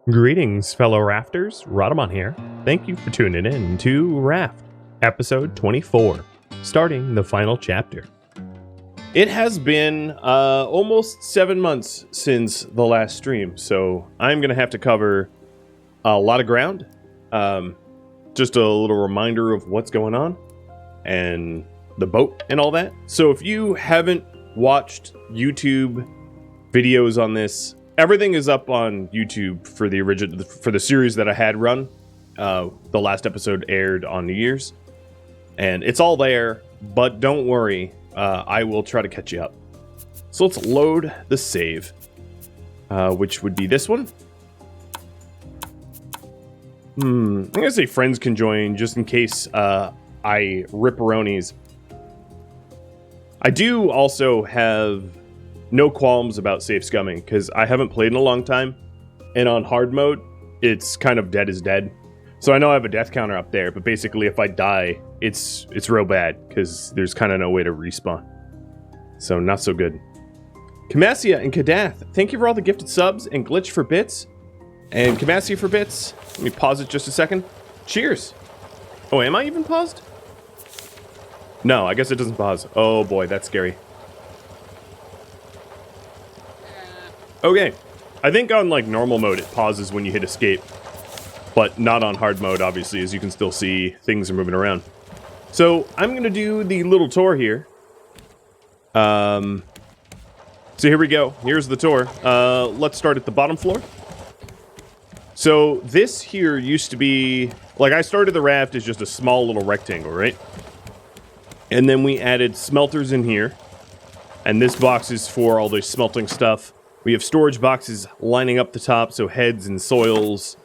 Greetings, fellow rafters. Rhadamant here. Thank you for tuning in to Raft, episode 24, starting the final chapter. It has been almost 7 months since the last stream, so I'm going to have to cover a lot of ground. Just a little reminder of what's going on and the boat and all that. So if you haven't watched YouTube videos on this, everything is up on YouTube for the series that I had run. The last episode aired on New Year's, and it's all there. But don't worry, I will try to catch you up. So let's load the save, which would be this one. I'm gonna say friends can join just in case I ripperonis. I do also have no qualms about safe scumming, because I haven't played in a long time, and on hard mode, it's kind of dead is dead. So I know I have a death counter up there, but basically if I die, it's real bad, because there's kind of no way to respawn. So not so good. Kamasia and Kadath, thank you for all the gifted subs, and Glitch for bits, and Kamasia for bits. Let me pause it just a second. Cheers. Oh, am I even paused? No, I guess it doesn't pause. Oh boy, that's scary. Okay, I think on like normal mode it pauses when you hit escape, but not on hard mode, obviously, as you can still see things are moving around. So I'm gonna do the little tour here. So here we go. Here's the tour. Let's start at the bottom floor. So this here used to be, like, I started the raft as just a small little rectangle, right? And then we added smelters in here, and this box is for all the smelting stuff. We have storage boxes lining up the top, so heads and soils,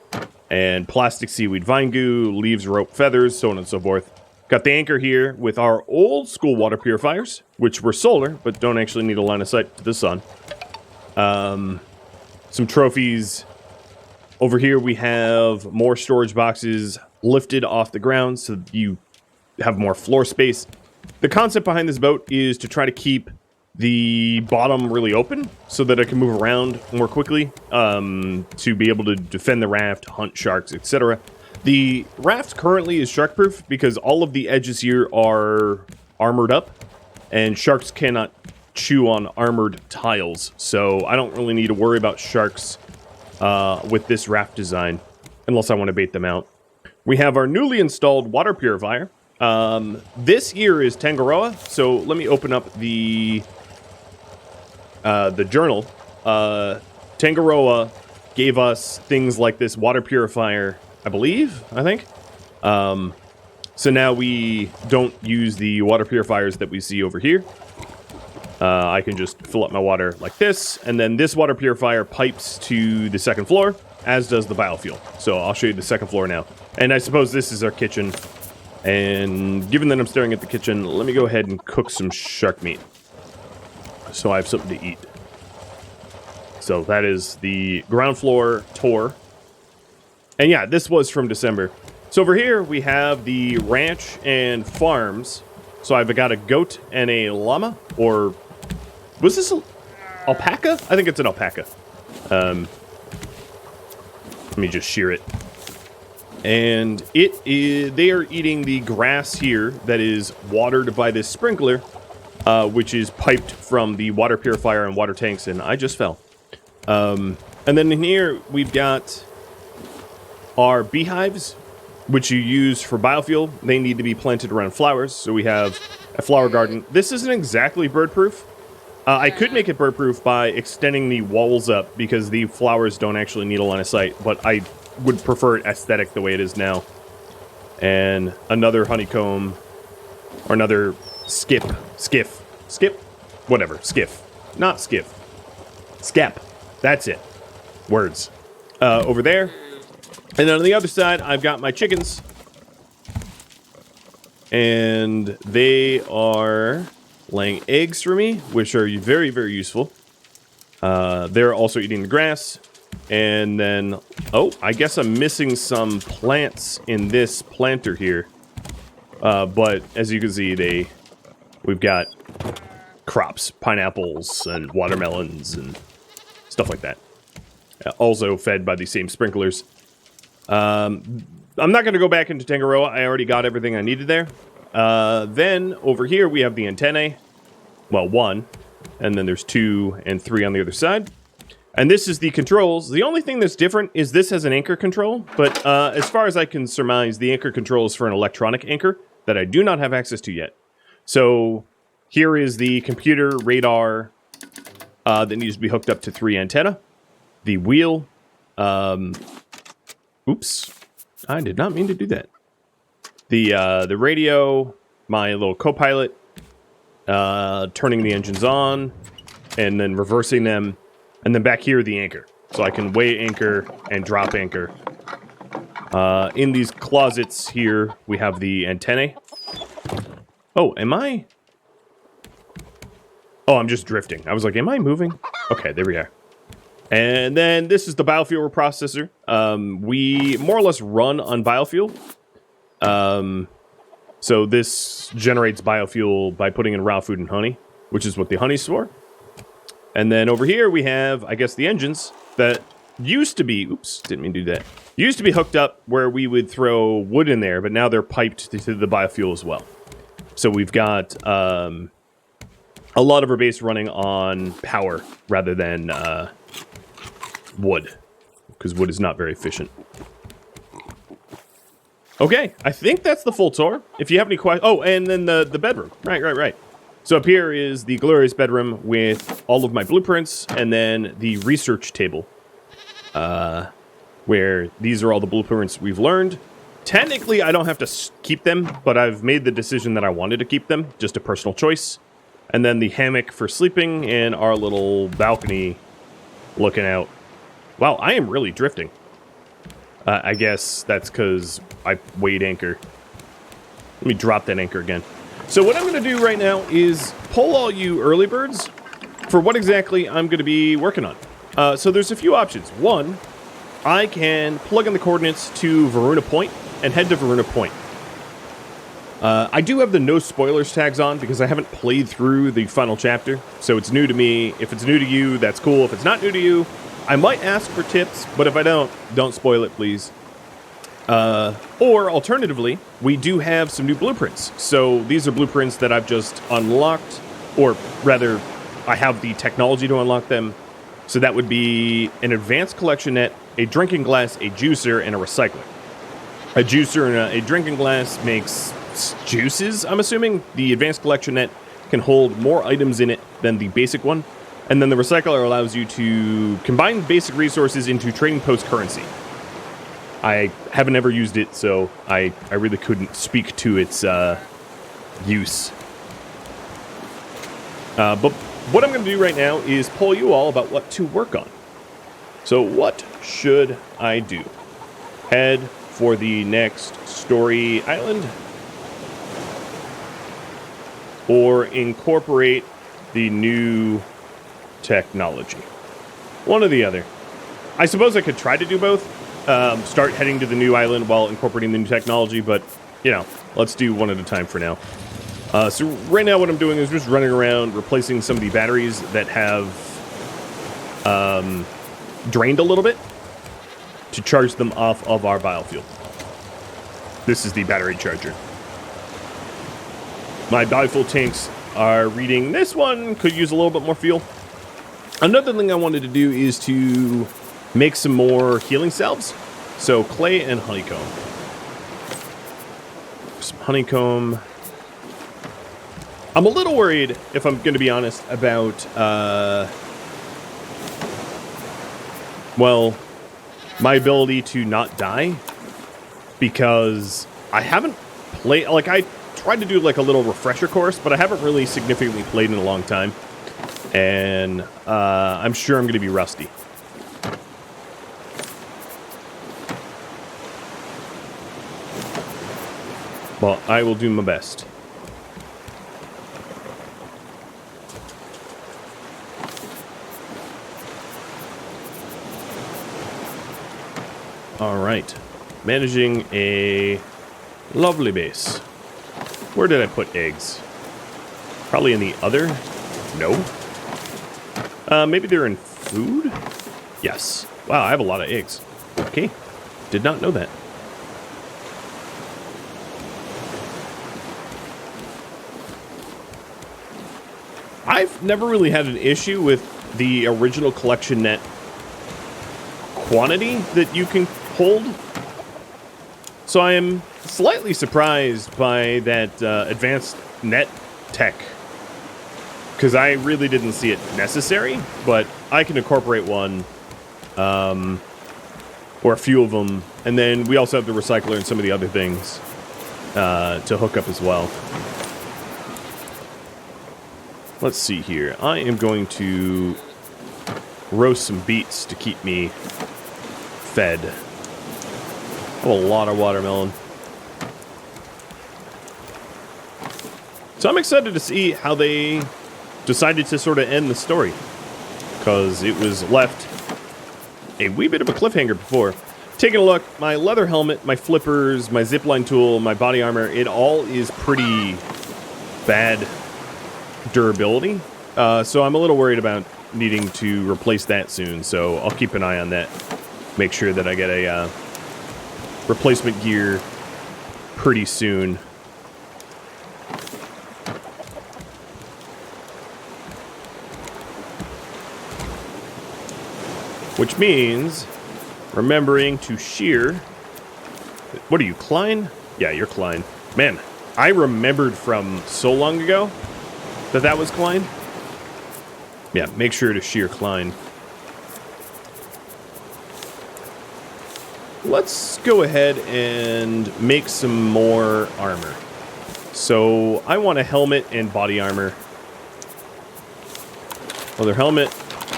and plastic seaweed vine goo, leaves, rope, feathers, so on and so forth. Got the anchor here with our old school water purifiers, which were solar, but don't actually need a line of sight to the sun. Some trophies. Over here we have more storage boxes lifted off the ground, so you have more floor space. The concept behind this boat is to try to keep the bottom really open so that I can move around more quickly, to be able to defend the raft, hunt sharks, etc. The raft currently is shark proof because all of the edges here are armored up, and sharks cannot chew on armored tiles, so I don't really need to worry about sharks with this raft design unless I want to bait them out. We have our newly installed water purifier. This here is Tangaroa, so let me open up the journal. Tangaroa gave us things like this water purifier, I think. So now we don't use the water purifiers that we see over here. I can just fill up my water like this, and then this water purifier pipes to the second floor, as does the biofuel. So I'll show you the second floor now. And I suppose this is our kitchen. And given that I'm staring at the kitchen, let me go ahead and cook some shark meat, so I have something to eat. So that is the ground floor tour. And yeah, this was from December. So over here we have the ranch and farms. So I've got a goat and a llama, or was this an alpaca? I think it's an alpaca. Let me just shear it. And they are eating the grass here that is watered by this sprinkler, which is piped from the water purifier and water tanks, and I just fell. And then in here, we've got our beehives, which you use for biofuel. They need to be planted around flowers, so we have a flower garden. This isn't exactly bird-proof. I could make it bird-proof by extending the walls up, because the flowers don't actually need a line of sight, but I would prefer it aesthetic the way it is now. And another honeycomb, or another skiff, not skiff, skep, that's it, words, over there. And then on the other side, I've got my chickens, and they are laying eggs for me, which are very, very useful. They're also eating the grass. And then, oh, I guess I'm missing some plants in this planter here. But as you can see, we've got crops, pineapples and watermelons and stuff like that. also fed by the same sprinklers. I'm not going to go back into Tangaroa. I already got everything I needed there. Then over here we have the antennae. Well, 1. And then there's 2 and 3 on the other side. And this is the controls. The only thing that's different is this has an anchor control. But as far as I can surmise, the anchor control is for an electronic anchor that I do not have access to yet. So here is the computer radar that needs to be hooked up to 3 antenna. The wheel. Oops. I did not mean to do that. The radio, my little co-pilot, turning the engines on, and then reversing them, and then back here the anchor. So I can weigh anchor and drop anchor. In these closets here, we have the antennae. Oh, am I? Oh, I'm just drifting. I was like, am I moving? Okay, there we are. And then this is the biofuel processor. We more or less run on biofuel. So this generates biofuel by putting in raw food and honey, which is what the honey's for. And then over here we have, I guess, the engines that used to be, oops, didn't mean to do that. Used to be hooked up where we would throw wood in there, but now they're piped to the biofuel as well. So we've got a lot of our base running on power rather than wood, because wood is not very efficient. Okay, I think that's the full tour. If you have any questions... Oh, and then the bedroom. Right. So up here is the glorious bedroom with all of my blueprints, and then the research table, where these are all the blueprints we've learned. Technically, I don't have to keep them, but I've made the decision that I wanted to keep them. Just a personal choice. And then the hammock for sleeping, and our little balcony looking out. Wow, I am really drifting. I guess that's because I weighed anchor. Let me drop that anchor again. So what I'm going to do right now is poll all you early birds for what exactly I'm going to be working on. So there's a few options. One, I can plug in the coordinates to Varuna Point and head to Varuna Point. I do have the no spoilers tags on because I haven't played through the final chapter, so it's new to me. If it's new to you, that's cool. If it's not new to you, I might ask for tips, but if I don't spoil it, please. Or alternatively, we do have some new blueprints. So these are blueprints that I've just unlocked, or rather, I have the technology to unlock them. So that would be an advanced collection net, a drinking glass, a juicer, and a recycler. A juicer and a drinking glass makes juices, I'm assuming. The advanced collection net can hold more items in it than the basic one. And then the recycler allows you to combine basic resources into trading post currency. I haven't ever used it, so I really couldn't speak to its use. But what I'm going to do right now is poll you all about what to work on. So what should I do? Head for the next story island? Or incorporate the new technology? One or the other. I suppose I could try to do both. Start heading to the new island while incorporating the new technology, but, you know, let's do one at a time for now. So right now what I'm doing is just running around replacing some of the batteries that have drained a little bit to charge them off of our biofuel. This is the battery charger. My biofuel tanks are reading. This one could use a little bit more fuel. Another thing I wanted to do is to make some more healing salves. So clay and honeycomb. Some honeycomb. I'm a little worried, if I'm going to be honest, about, well, my ability to not die. Because I haven't played, like, I tried to do like a little refresher course, but I haven't really significantly played in a long time. And I'm sure I'm going to be rusty. Well, I will do my best. All right. Managing a lovely base. Where did I put eggs? Probably in the other? No. Maybe they're in food? Yes. Wow, I have a lot of eggs. Okay. Did not know that. I've never really had an issue with the original collection net quantity that you can hold. So I am slightly surprised by that advanced net tech, because I really didn't see it necessary, but I can incorporate one, or a few of them, and then we also have the recycler and some of the other things to hook up as well. Let's see here. I am going to roast some beets to keep me fed. I have a lot of watermelon. So I'm excited to see how they decided to sort of end the story, because it was left a wee bit of a cliffhanger before. Taking a look, my leather helmet, my flippers, my zipline tool, my body armor, it all is pretty bad durability. So I'm a little worried about needing to replace that soon, so I'll keep an eye on that. Make sure that I get a replacement gear pretty soon. Which means remembering to shear. What are you, Klein? Yeah, you're Klein. Man, I remembered from so long ago that that was Klein. Yeah, make sure to shear Klein. Let's go ahead and make some more armor. So I want a helmet and body armor. Leather helmet,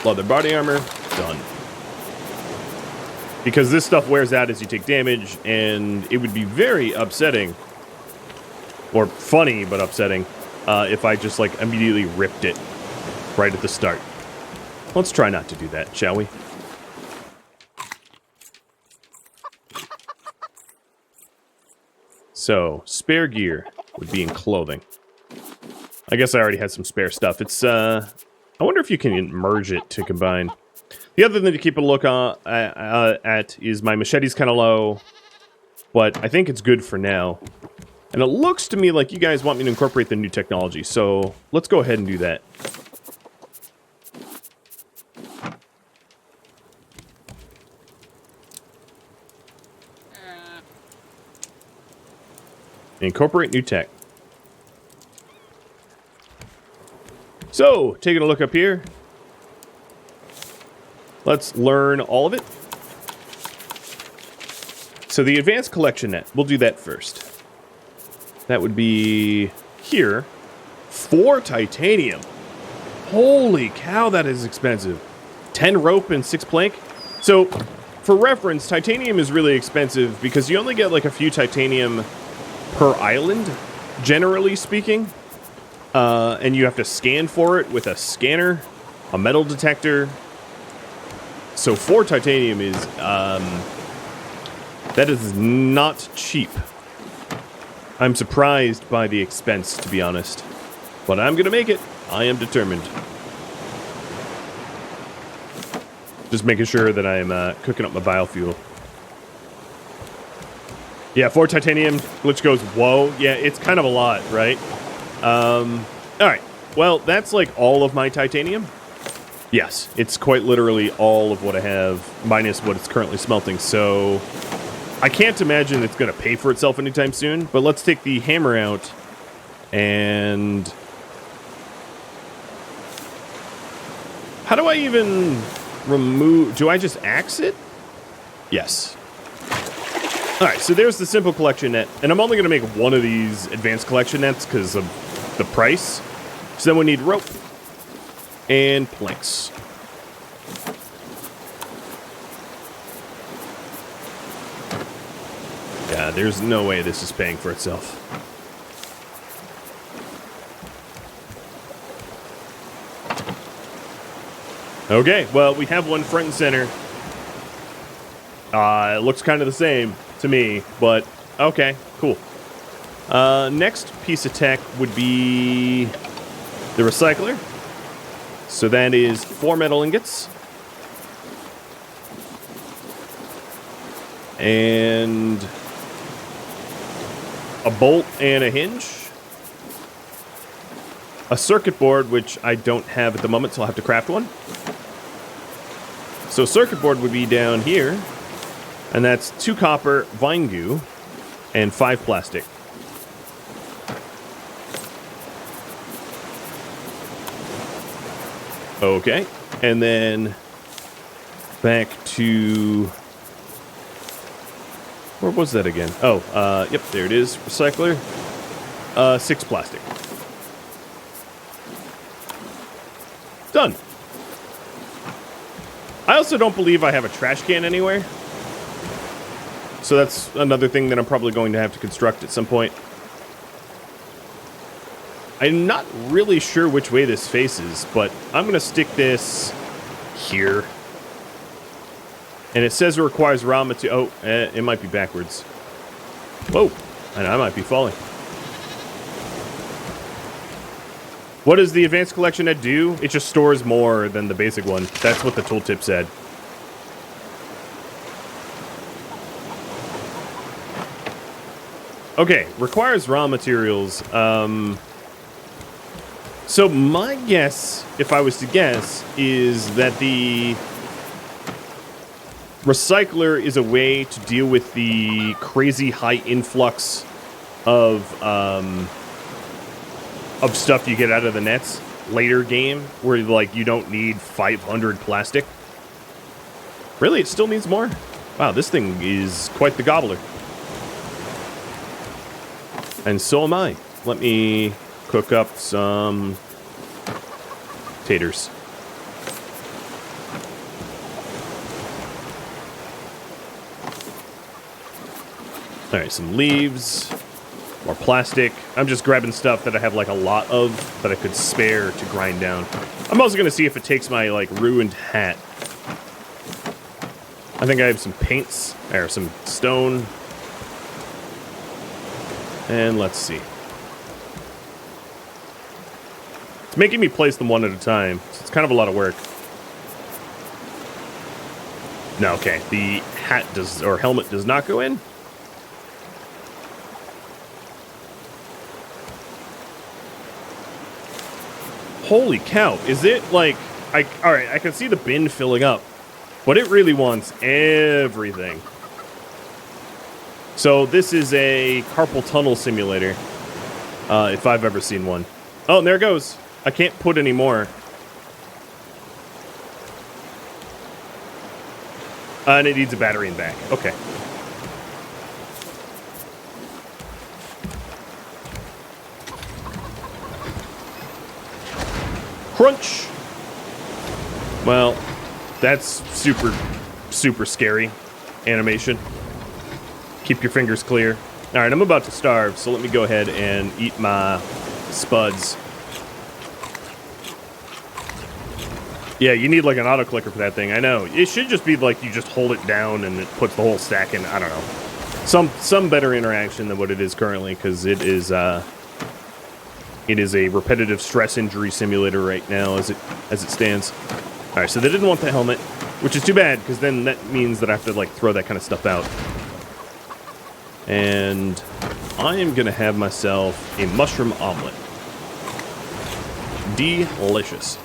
leather body armor, done. Because this stuff wears out as you take damage, and it would be very upsetting, or funny but upsetting, if I just like immediately ripped it right at the start. Let's try not to do that, shall we? So, spare gear would be in clothing. I guess I already had some spare stuff. It's, I wonder if you can merge it to combine. The other thing to keep a look at is my machete's kind of low, but I think it's good for now. And it looks to me like you guys want me to incorporate the new technology, so let's go ahead and do that. Incorporate new tech. So, taking a look up here. Let's learn all of it. So the advanced collection net, we'll do that first. That would be here. 4 titanium. Holy cow, that is expensive. 10 rope and 6 plank. So, for reference, titanium is really expensive because you only get like a few titanium per island, generally speaking. And you have to scan for it with a scanner, a metal detector. So 4 titanium is, that is not cheap. I'm surprised by the expense, to be honest. But I'm gonna make it. I am determined. Just making sure that I'm cooking up my biofuel. Yeah, 4 titanium. Glitch goes, whoa. Yeah, it's kind of a lot, right? Alright. Well, that's like all of my titanium. Yes, it's quite literally all of what I have, minus what it's currently smelting, so I can't imagine it's going to pay for itself anytime soon, but let's take the hammer out, and how do I even remove, do I just axe it? Yes. Alright, so there's the simple collection net, and I'm only going to make one of these advanced collection nets because of the price, so then we need rope. And planks. Yeah, there's no way this is paying for itself. Okay, well, we have one front and center. It looks kind of the same to me, but okay, cool. Next piece of tech would be the recycler. So that is 4 metal ingots. And a bolt and a hinge. A circuit board, which I don't have at the moment, so I'll have to craft one. So circuit board would be down here. And that's 2 copper, vine goo, and 5 plastic. Okay. And then back to... Where was that again? Oh, yep, there it is. Recycler. 6 plastic. Done. I also don't believe I have a trash can anywhere. So that's another thing that I'm probably going to have to construct at some point. I'm not really sure which way this faces, but I'm going to stick this here. And it says it requires raw material. Oh, it might be backwards. Whoa, and I might be falling. What does the advanced collection head do? It just stores more than the basic one. That's what the tooltip said. Okay, requires raw materials. So my guess, if I was to guess, is that the recycler is a way to deal with the crazy high influx of stuff you get out of the nets later game, where like you don't need 500 plastic. Really, it still needs more? Wow, this thing is quite the gobbler. And so am I. Let me cook up some taters. All right, some leaves, more plastic. I'm just grabbing stuff that I have like a lot of that I could spare to grind down. I'm also gonna see if it takes my like ruined hat. I think I have some paints, or some stone. And let's see. It's making me place them one at a time, so it's kind of a lot of work. No, okay, the hat does, or helmet does not go in. Holy cow, is it like, alright, I can see the bin filling up, but it really wants everything. So this is a carpal tunnel simulator, if I've ever seen one. Oh, and there it goes. I can't put any more. And it needs a battery in the back. Okay. Crunch! Well, that's super, super scary animation. Keep your fingers clear. All right, I'm about to starve, so let me go ahead and eat my spuds. Yeah, you need like an auto clicker for that thing. I know. It should just be like you just hold it down and it puts the whole stack in. I don't know. Some better interaction than what it is currently, because it is a repetitive stress injury simulator right now as it stands. All right, so they didn't want the helmet, which is too bad, because then that means that I have to like throw that kind of stuff out. And I am going to have myself a mushroom omelet. Delicious.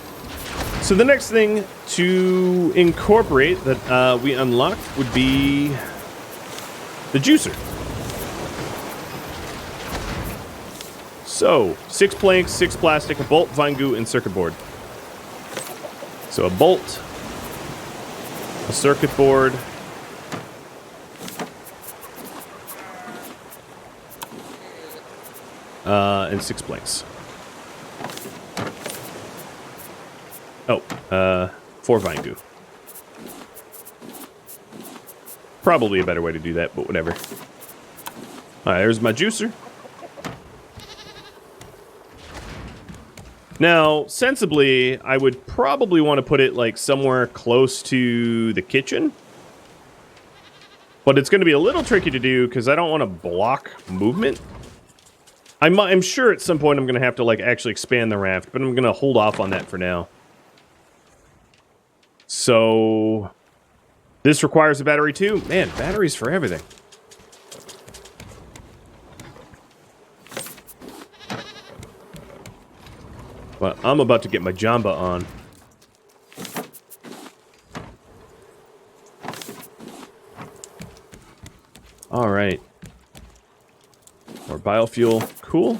So the next thing to incorporate that we unlocked would be the juicer. So, 6 planks, 6 plastic, a bolt, vine goo, and circuit board. So a bolt, a circuit board, and 6 planks. Oh, 4 vine goo. Probably a better way to do that, but whatever. Alright, there's my juicer. Now, sensibly, I would probably want to put it like somewhere close to the kitchen. But it's going to be a little tricky to do because I don't want to block movement. I'm sure at some point I'm going to have to like actually expand the raft, but I'm going to hold off on that for now. So This requires a battery too? Man, batteries for everything. Well, I'm about to get my Jamba on. Alright. More biofuel. Cool.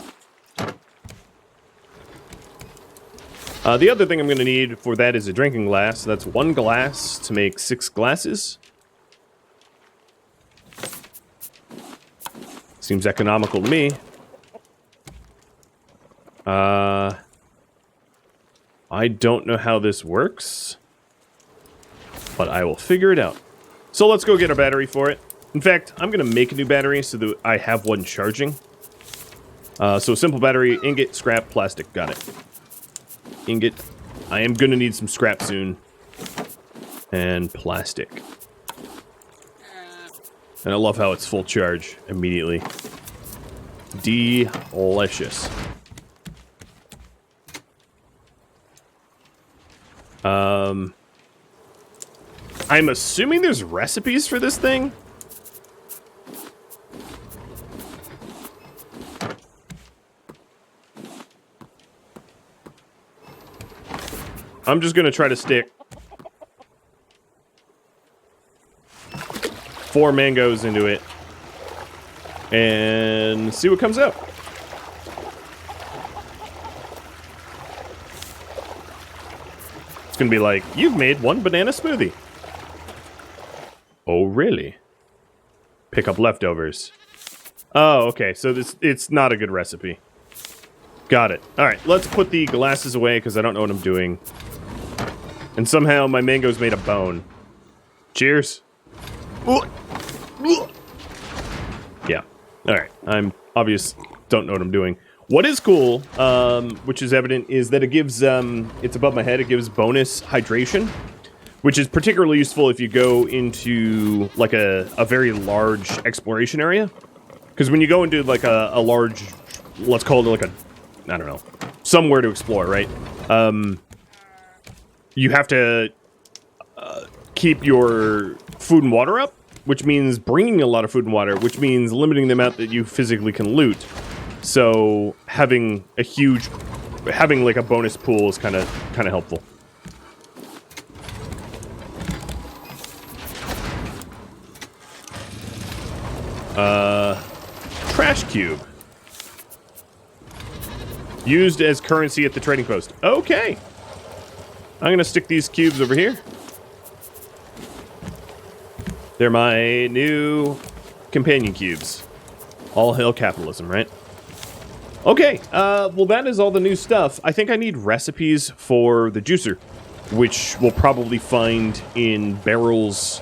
The other thing I'm going to need for that is a drinking glass. That's 1 glass to make 6 glasses. Seems economical to me. I don't know how this works, but I will figure it out. So let's go get a battery for it. In fact, I'm going to make a new battery so that I have one charging. So simple battery, ingot, scrap, plastic. Got it. Ingot. I am going to need some scrap soon. And plastic. And I love how it's full charge immediately. Delicious. I'm assuming there's recipes for this thing. I'm just gonna try to stick 4 mangoes into it and see what comes out. It's gonna be like, you've made 1 banana smoothie. Oh, really? Pick up leftovers. Oh, okay, so it's not a good recipe. Got it. Alright, let's put the glasses away because I don't know what I'm doing. And somehow my mango's made of bone. Cheers. Yeah. Alright, I'm obvious don't know what I'm doing. What is cool, which is evident, is that it gives, it's above my head, it gives bonus hydration, which is particularly useful if you go into, like, a very large exploration area. Because when you go into, like, a large, let's call it, like, I don't know, somewhere to explore, right? You have to keep your food and water up, which means bringing a lot of food and water, which means limiting the amount that you physically can loot. So having like a bonus pool is kind of helpful. Trash cube. Used as currency at the trading post. Okay. I'm gonna stick these cubes over here. They're my new companion cubes. All hail capitalism, right? Okay, well that is all the new stuff. I think I need recipes for the juicer, which we'll probably find in barrels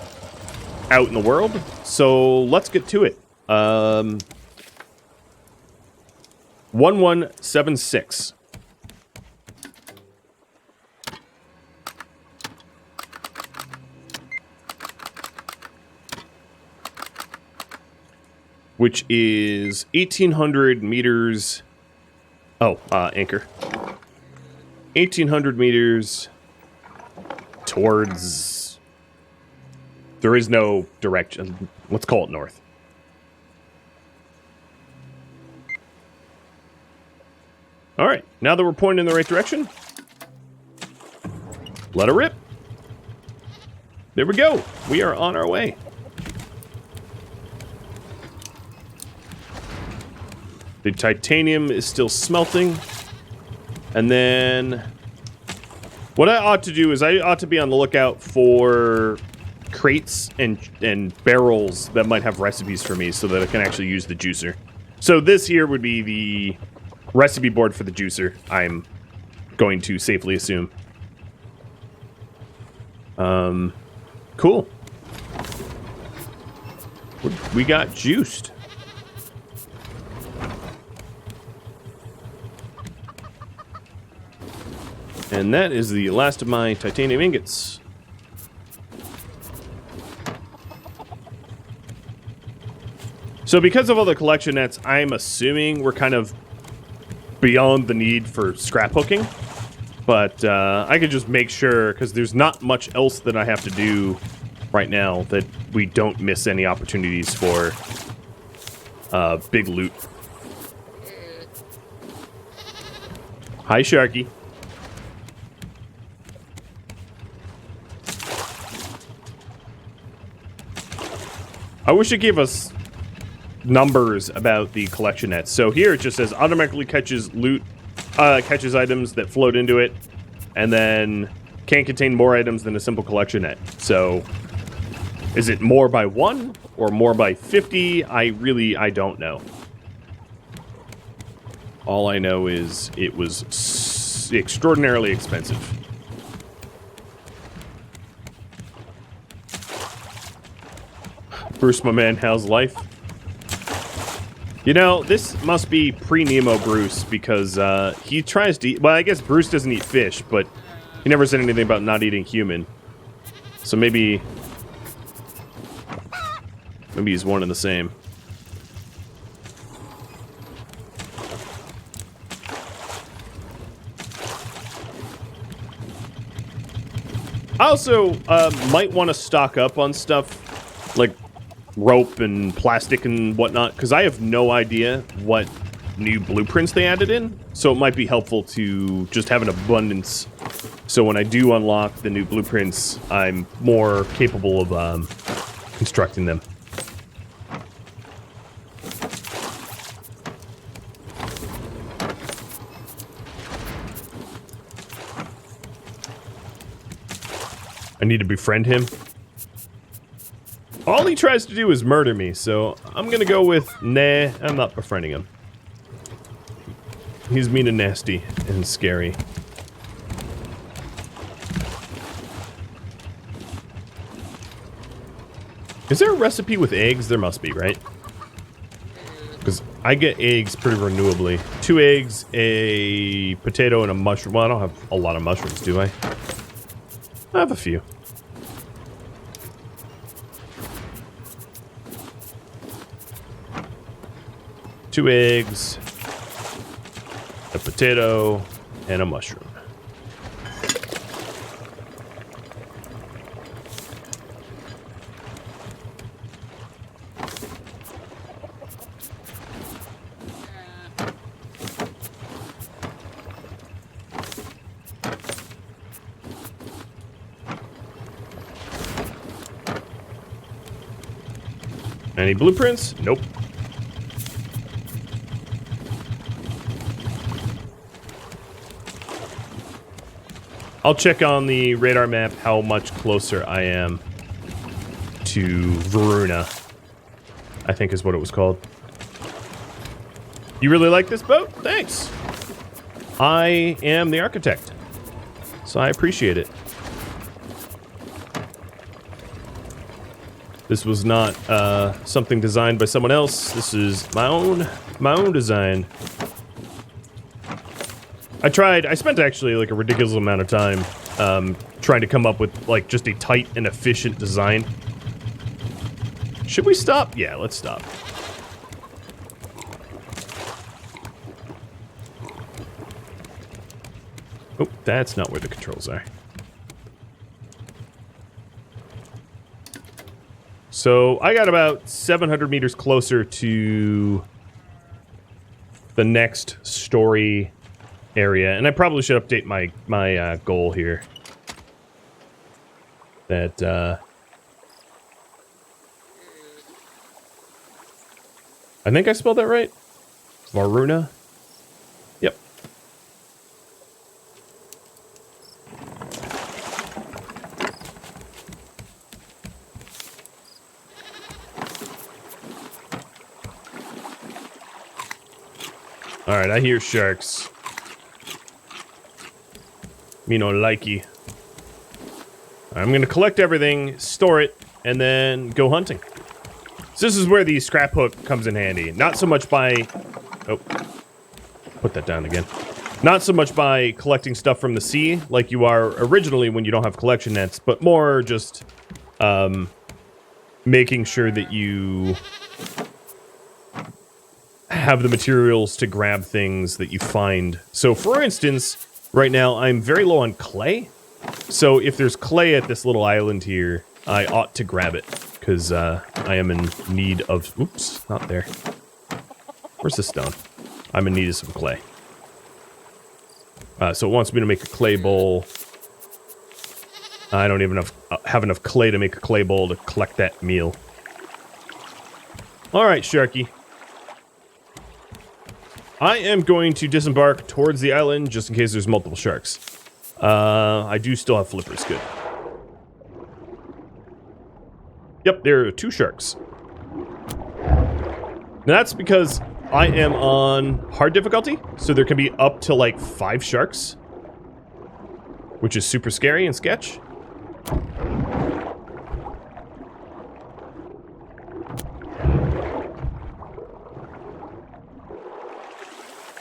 out in the world. So let's get to it. 1176. Which is 1,800 meters. Oh, anchor. 1,800 meters towards. There is no direction. Let's call it north. All right, now that we're pointing in the right direction, let her rip. There we go. We are on our way. The titanium is still smelting. And then what I ought to do is I ought to be on the lookout for crates and barrels that might have recipes for me so that I can actually use the juicer. So this here would be the recipe board for the juicer, I'm going to safely assume. Cool. We got juiced. And that is the last of my titanium ingots. So because of all the collection nets, I'm assuming we're kind of beyond the need for scrap hooking. But I could just make sure, because there's not much else that I have to do right now that we don't miss any opportunities for big loot. Hi, Sharky. I wish it gave us numbers about the collection nets. So here it just says automatically catches loot, catches items that float into it, and then can't contain more items than a simple collection net. So is it more by 1 or more by 50? I don't know. All I know is it was extraordinarily expensive. Bruce, my man, how's life? You know, this must be pre-Nemo Bruce, because he tries to eat... Well, I guess Bruce doesn't eat fish, but he never said anything about not eating human. So maybe... Maybe he's one and the same. I also might want to stock up on stuff like rope and plastic and whatnot, because I have no idea what new blueprints they added in, so it might be helpful to just have an abundance, so when I do unlock the new blueprints, I'm more capable of constructing them. I need to befriend him. All he tries to do is murder me, so I'm gonna go with, nah, I'm not befriending him. He's mean and nasty and scary. Is there a recipe with eggs? There must be, right? Because I get eggs pretty renewably. 2 eggs, a potato, and a mushroom. Well, I don't have a lot of mushrooms, do I? I have a few. Two eggs, a potato, and a mushroom. Any blueprints? Nope. I'll check on the radar map how much closer I am to Varuna, I think is what it was called. You really like this boat? Thanks. I am the architect, so I appreciate it. This was not something designed by someone else. This is my own design. I spent actually like a ridiculous amount of time trying to come up with like just a tight and efficient design. Should we stop? Yeah, let's stop. Oh, that's not where the controls are. So I got about 700 meters closer to the next story area, and I probably should update my goal here. That I think I spelled that right. Varuna. Yep. All right, I hear sharks. Me no likey. I'm gonna collect everything, store it, and then go hunting. So this is where the scrap hook comes in handy. Not so much by... Oh. Put that down again. Not so much by collecting stuff from the sea, like you are originally when you don't have collection nets, but more just making sure that you have the materials to grab things that you find. So for instance, right now I'm very low on clay. So if there's clay at this little island here, I ought to grab it, because I am in need of... Oops, not there. Where's the stone? I'm in need of some clay. So it wants me to make a clay bowl. I don't even have enough clay to make a clay bowl to collect that meal. Alright, Sharky. I am going to disembark towards the island just in case there's multiple sharks. I do still have flippers, good. Yep, there are 2 sharks. And that's because I am on hard difficulty, so there can be up to like 5 sharks. Which is super scary and sketch.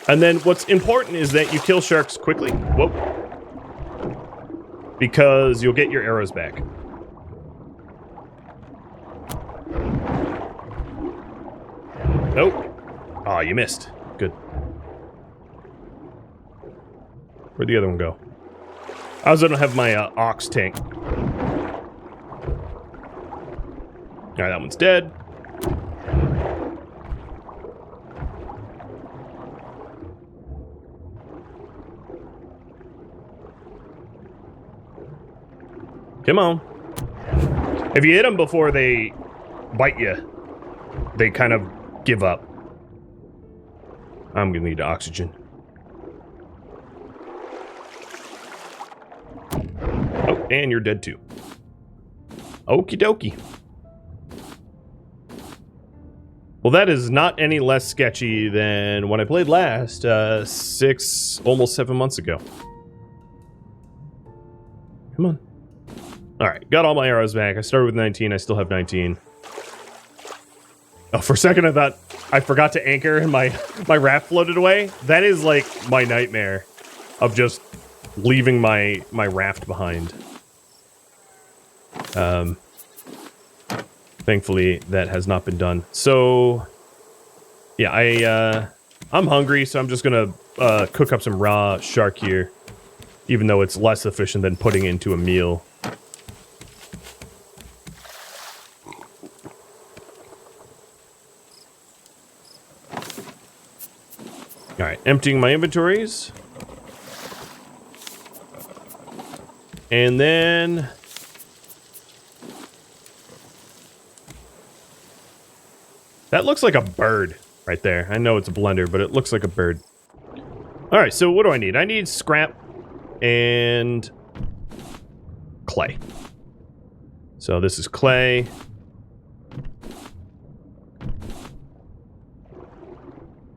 And then what's important is that you kill sharks quickly. Whoa. Because you'll get your arrows back. Nope. Oh, you missed. Good. Where'd the other one go? I also don't have my ox tank. Alright, that one's dead. Come on. If you hit them before they bite you, they kind of give up. I'm gonna need oxygen. Oh, and you're dead too. Okie dokie. Well, that is not any less sketchy than when I played last, 6, almost 7 months ago. Come on. Alright, got all my arrows back. I started with 19, I still have 19. Oh, for a second I thought I forgot to anchor and my raft floated away. That is like my nightmare of just leaving my raft behind. Thankfully, that has not been done. So, yeah, I'm hungry, so I'm just gonna cook up some raw shark here, even though it's less efficient than putting it into a meal. Alright, emptying my inventories. And then... that looks like a bird right there. I know it's a blender, but it looks like a bird. Alright, so what do I need? I need scrap and clay. So this is clay.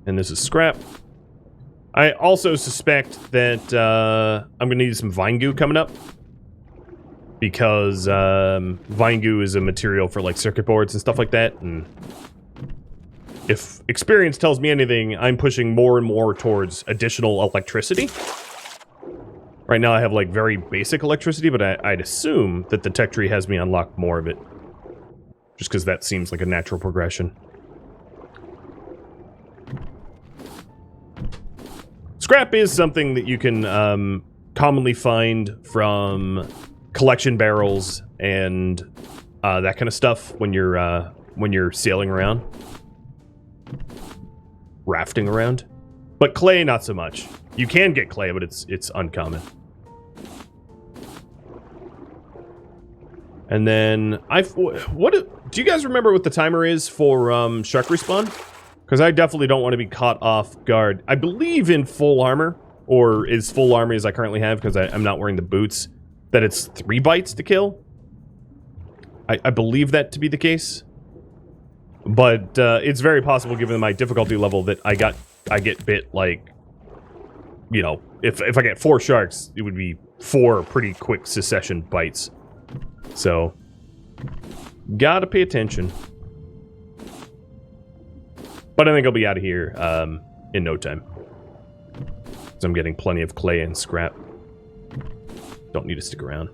And this is scrap. I also suspect that I'm going to need some vine goo coming up. Because vine goo is a material for like circuit boards and stuff like that. And if experience tells me anything, I'm pushing more and more towards additional electricity. Right now I have like very basic electricity, but I'd assume that the tech tree has me unlock more of it. Just because that seems like a natural progression. Scrap is something that you can commonly find from collection barrels and that kind of stuff when you're sailing around, rafting around. But clay, not so much. You can get clay, but it's uncommon. And then do you guys remember what the timer is for shark respawn? Because I definitely don't want to be caught off guard. I believe in full armor, or as full armor as I currently have, because I'm not wearing the boots, that it's 3 bites to kill. I believe that to be the case. But it's very possible, given my difficulty level, that I get bit, like, you know, if I get 4 sharks, it would be 4 pretty quick succession bites. So, gotta pay attention. But I think I'll be out of here in no time. Because I'm getting plenty of clay and scrap. Don't need to stick around.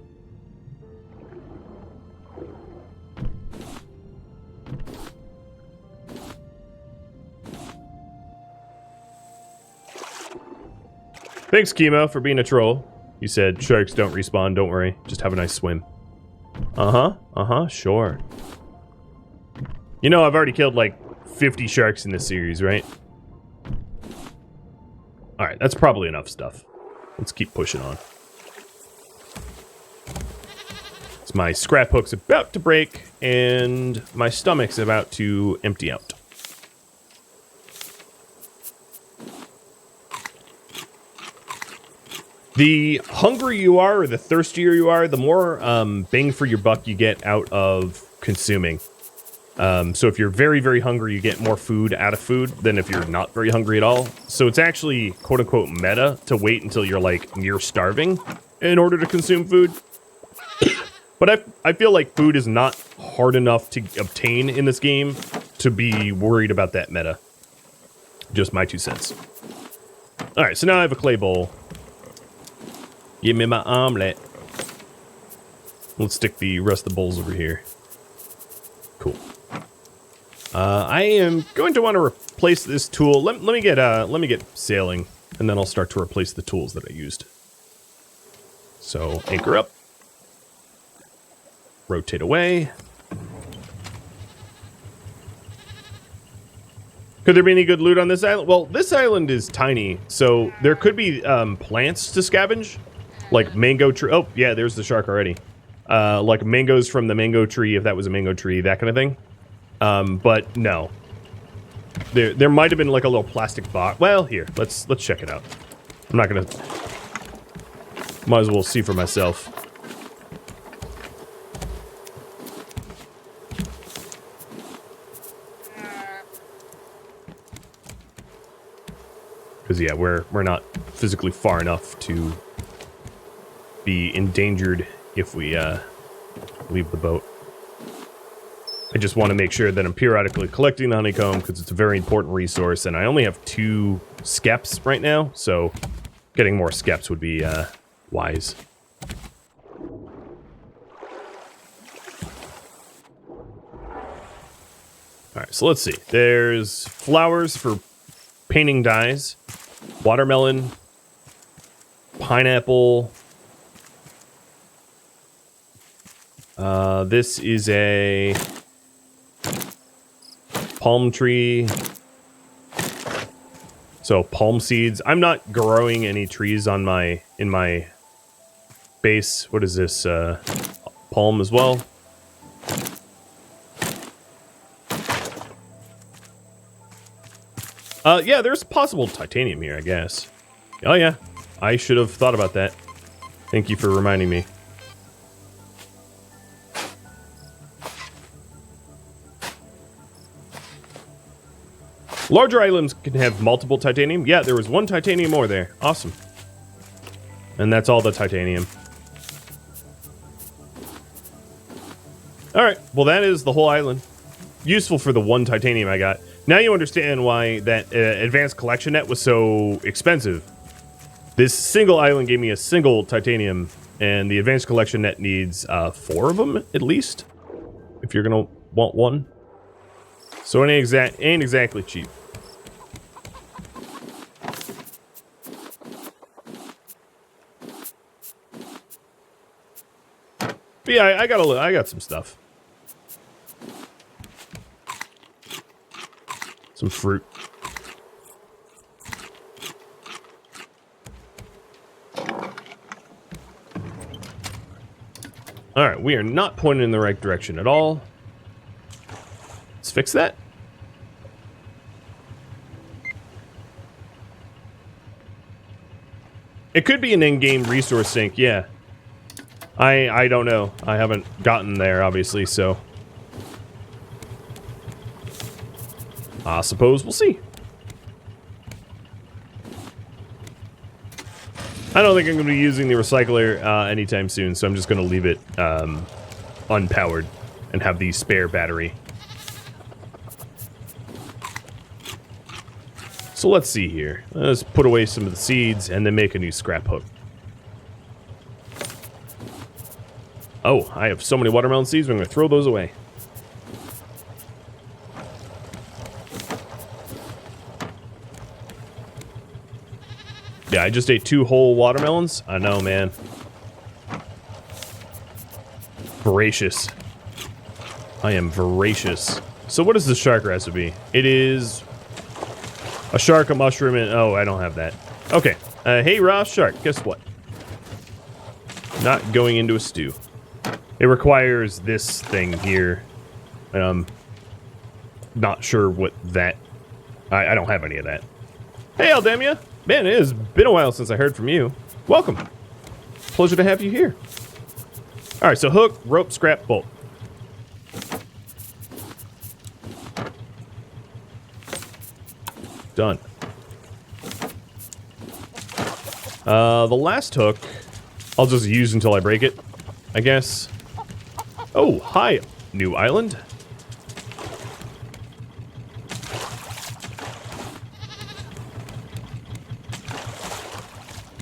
Thanks, Chemo, for being a troll. You said, sharks don't respawn, don't worry. Just have a nice swim. Sure. You know, I've already killed like 50 sharks in this series, right? Alright, that's probably enough stuff. Let's keep pushing on. So my scrap hook's about to break, and my stomach's about to empty out. The hungrier you are, or the thirstier you are, the more bang for your buck you get out of consuming. So if you're very, very hungry, you get more food out of food than if you're not very hungry at all. So it's actually, quote-unquote, meta to wait until you're, like, near starving in order to consume food. But I feel like food is not hard enough to obtain in this game to be worried about that meta. Just my 2 cents. Alright, so now I have a clay bowl. Give me my omelet. Let's stick the rest of the bowls over here. Cool. I am going to want to replace this tool. Let me get sailing, and then I'll start to replace the tools that I used. So anchor up. Rotate away. Could there be any good loot on this island? Well, this island is tiny, so there could be plants to scavenge. Like mango tree. Oh, yeah, there's the shark already. Like mangoes from the mango tree, if that was a mango tree, that kind of thing. But no. There might have been like a little plastic box. Well, here, let's check it out. I'm not gonna. Might as well see for myself. Because yeah, we're not physically far enough to be endangered if we leave the boat. I just want to make sure that I'm periodically collecting the honeycomb because it's a very important resource, and I only have 2 skeps right now, so getting more skeps would be wise. Alright, so let's see. There's flowers for painting dyes, watermelon, pineapple. This is a palm tree. So palm seeds. I'm not growing any trees on in my base. What is this? Palm as well. Yeah, there's possible titanium here, I guess. Oh yeah, I should have thought about that. Thank you for reminding me. Larger islands can have multiple titanium. Yeah, there was 1 titanium ore there. Awesome. And that's all the titanium. Alright, well that is the whole island. Useful for the 1 titanium I got. Now you understand why that advanced collection net was so expensive. This single island gave me a single titanium, and the advanced collection net needs 4 of them at least, if you're gonna want 1. So it ain't exactly cheap. But yeah, I got some stuff. Some fruit. Alright, we are not pointing in the right direction at all. Let's fix that. It could be an in-game resource sink, yeah. I don't know. I haven't gotten there, obviously, so... I suppose we'll see. I don't think I'm going to be using the recycler anytime soon, so I'm just going to leave it unpowered and have the spare battery. So let's see here. Let's put away some of the seeds and then make a new scrap hook. Oh, I have so many watermelon seeds, I'm going to throw those away. Yeah, I just ate 2 whole watermelons. I know, man. Voracious. I am voracious. So what is the shark recipe? It is a shark, a mushroom, and... Oh, I don't have that. Okay. Hey, raw shark. Guess what? Not going into a stew. It requires this thing here. Not sure what that... I don't have any of that. Hey, Aldamia. Man, it has been a while since I heard from you. Welcome. Pleasure to have you here. Alright, so hook, rope, scrap, bolt. Done. The last hook, I'll just use until I break it, I guess. Oh, hi, new island.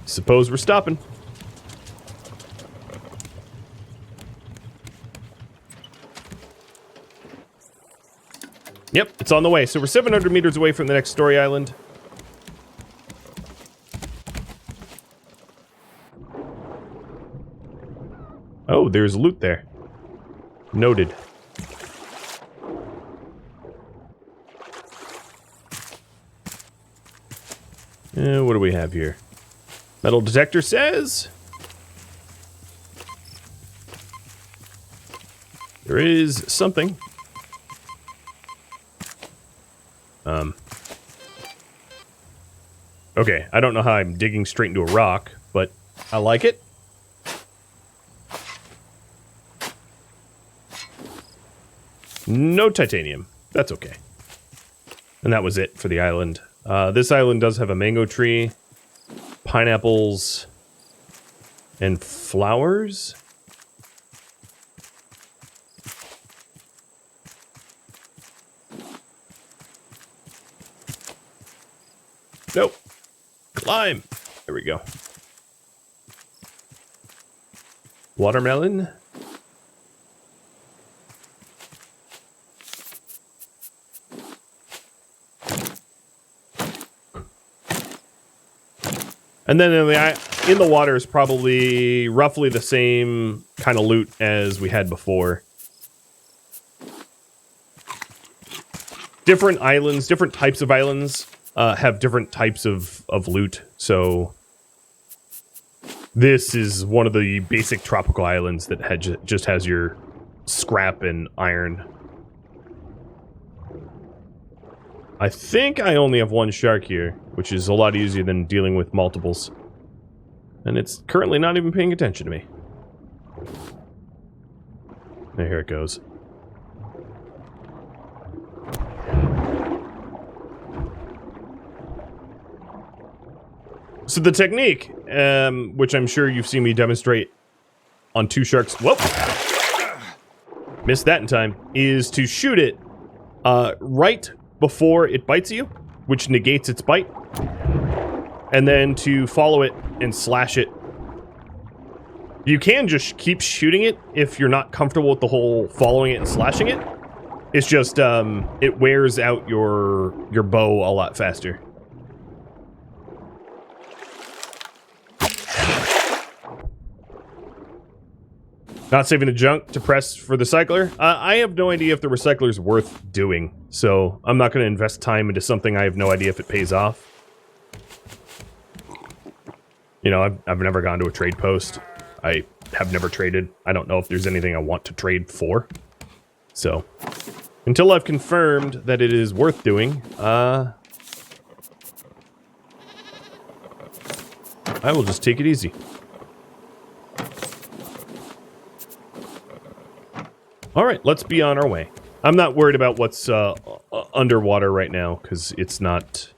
Suppose we're stopping. Yep, it's on the way. So we're 700 meters away from the next story island. Oh, there's loot there. Noted. What do we have here? Metal detector says... there is something. Okay, I don't know how I'm digging straight into a rock, but I like it. No titanium. That's okay. And that was it for the island. This island does have a mango tree, pineapples, and flowers. Nope. Climb. There we go. Watermelon. And then in the water is probably roughly the same kind of loot as we had before. Different islands, different types of islands have different types of loot. So this is one of the basic tropical islands that just has your scrap and iron. I think I only have one shark here, which is a lot easier than dealing with multiples. And it's currently not even paying attention to me. And here it goes. So the technique, which I'm sure you've seen me demonstrate on two sharks... Whoop! Missed that in time. Is to shoot it right before it bites you, which negates its bite, and then to follow it and slash it. You can just keep shooting it if you're not comfortable with the whole following it and slashing it. It's just it wears out your bow a lot faster. Not saving the junk to press for the recycler. I have no idea if the recycler is worth doing, so I'm not going to invest time into something I have no idea if it pays off. You know, I've never gone to a trade post. I have never traded. I don't know if there's anything I want to trade for. So, until I've confirmed that it is worth doing, I will just take it easy. Alright, let's be on our way. I'm not worried about what's underwater right now, because it's not...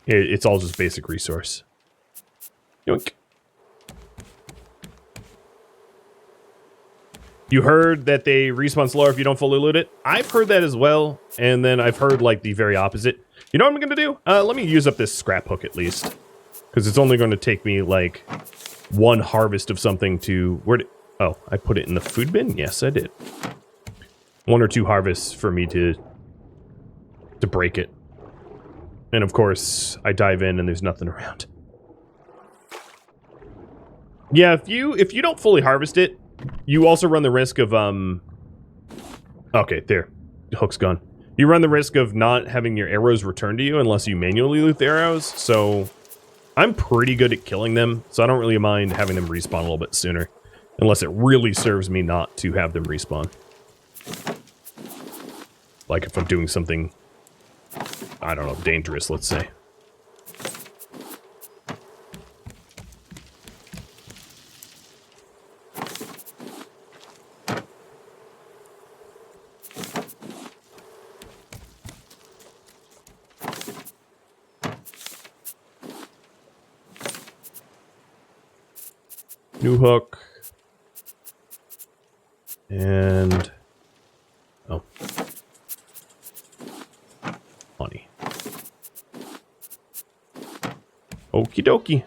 it's all just basic resource. Yoink. You heard that they respawn slower if you don't fully loot it? I've heard that as well, and then I've heard, like, the very opposite. You know what I'm going to do? Let me use up this scrap hook, at least. Because it's only going to take me, like, one harvest of something to... Oh, I put it in the food bin? Yes, I did. One or two harvests for me to break it. And of course, I dive in and there's nothing around. Yeah, if you don't fully harvest it, you also run the risk of okay, there. Hook's gone. You run the risk of not having your arrows returned to you unless you manually loot the arrows, so I'm pretty good at killing them, so I don't really mind having them respawn a little bit sooner. Unless it really serves me not to have them respawn. Like if I'm doing something, I don't know, dangerous, let's say. New hook. And... oh. Honey. Okie dokie.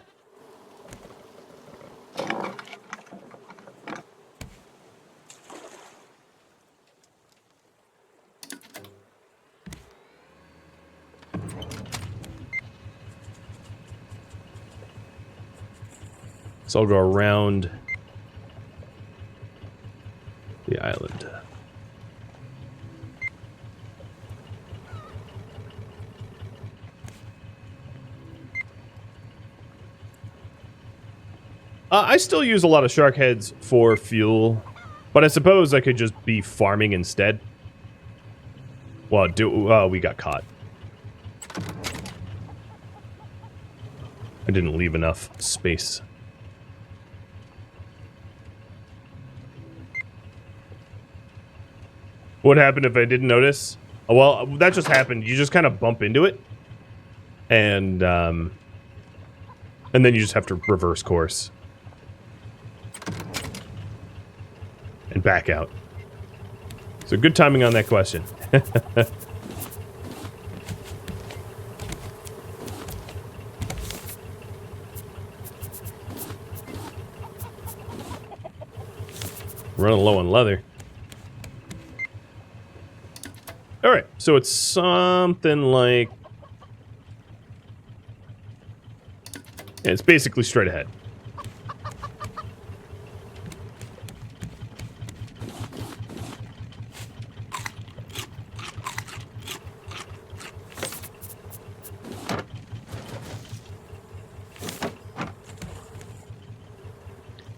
So I'll go around the island. I still use a lot of shark heads for fuel, but I suppose I could just be farming instead. Well, we got caught. I didn't leave enough space. What happened if I didn't notice? Oh, well, that just happened. You just kind of bump into it, and then you just have to reverse course and back out. So good timing on that question. Running low on leather. Alright, so it's something like... yeah, it's basically straight ahead.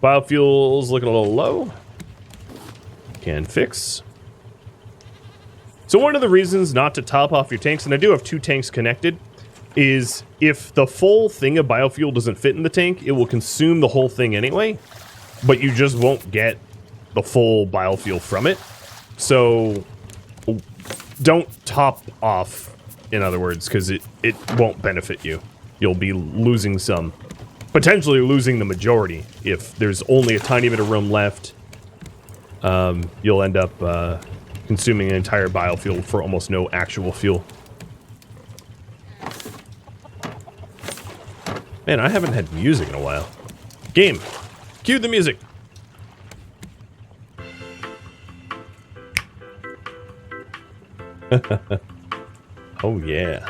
Biofuel's looking a little low. Can fix. So one of the reasons not to top off your tanks, and I do have 2 tanks connected, is if the full thing of biofuel doesn't fit in the tank, it will consume the whole thing anyway, but you just won't get the full biofuel from it. So don't top off, in other words, because it won't benefit you. You'll be losing some, potentially losing the majority. If there's only a tiny bit of room left, you'll end up consuming an entire biofuel for almost no actual fuel. Man, I haven't had music in a while. Game, cue the music. Oh yeah.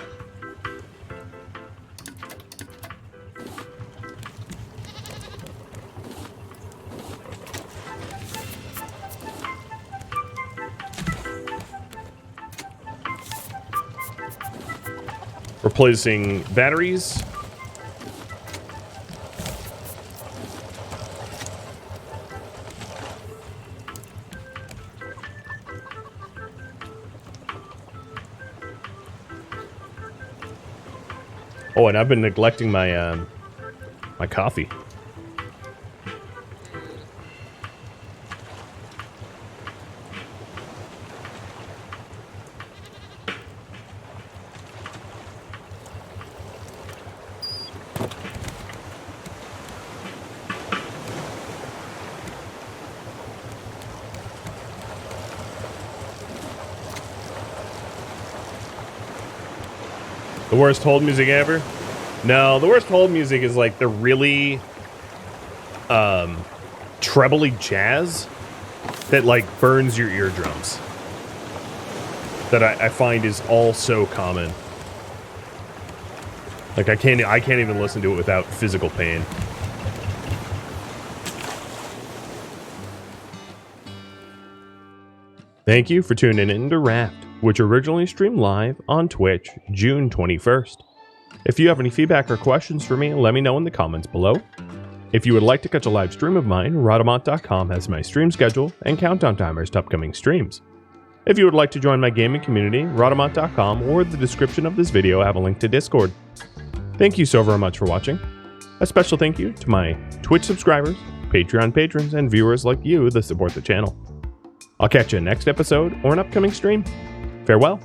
Replacing batteries. Oh, and I've been neglecting my my coffee. The worst hold music ever? No, the worst hold music is like the really trebly jazz that like burns your eardrums. That I find is all so common. Like I can't even listen to it without physical pain. Thank you for tuning in to Raft, which originally streamed live on Twitch June 21st. If you have any feedback or questions for me, let me know in the comments below. If you would like to catch a live stream of mine, Rhadamant.com has my stream schedule and countdown timers to upcoming streams. If you would like to join my gaming community, Rhadamant.com or the description of this video have a link to Discord. Thank you so very much for watching. A special thank you to my Twitch subscribers, Patreon patrons, and viewers like you that support the channel. I'll catch you in next episode or an upcoming stream. Farewell.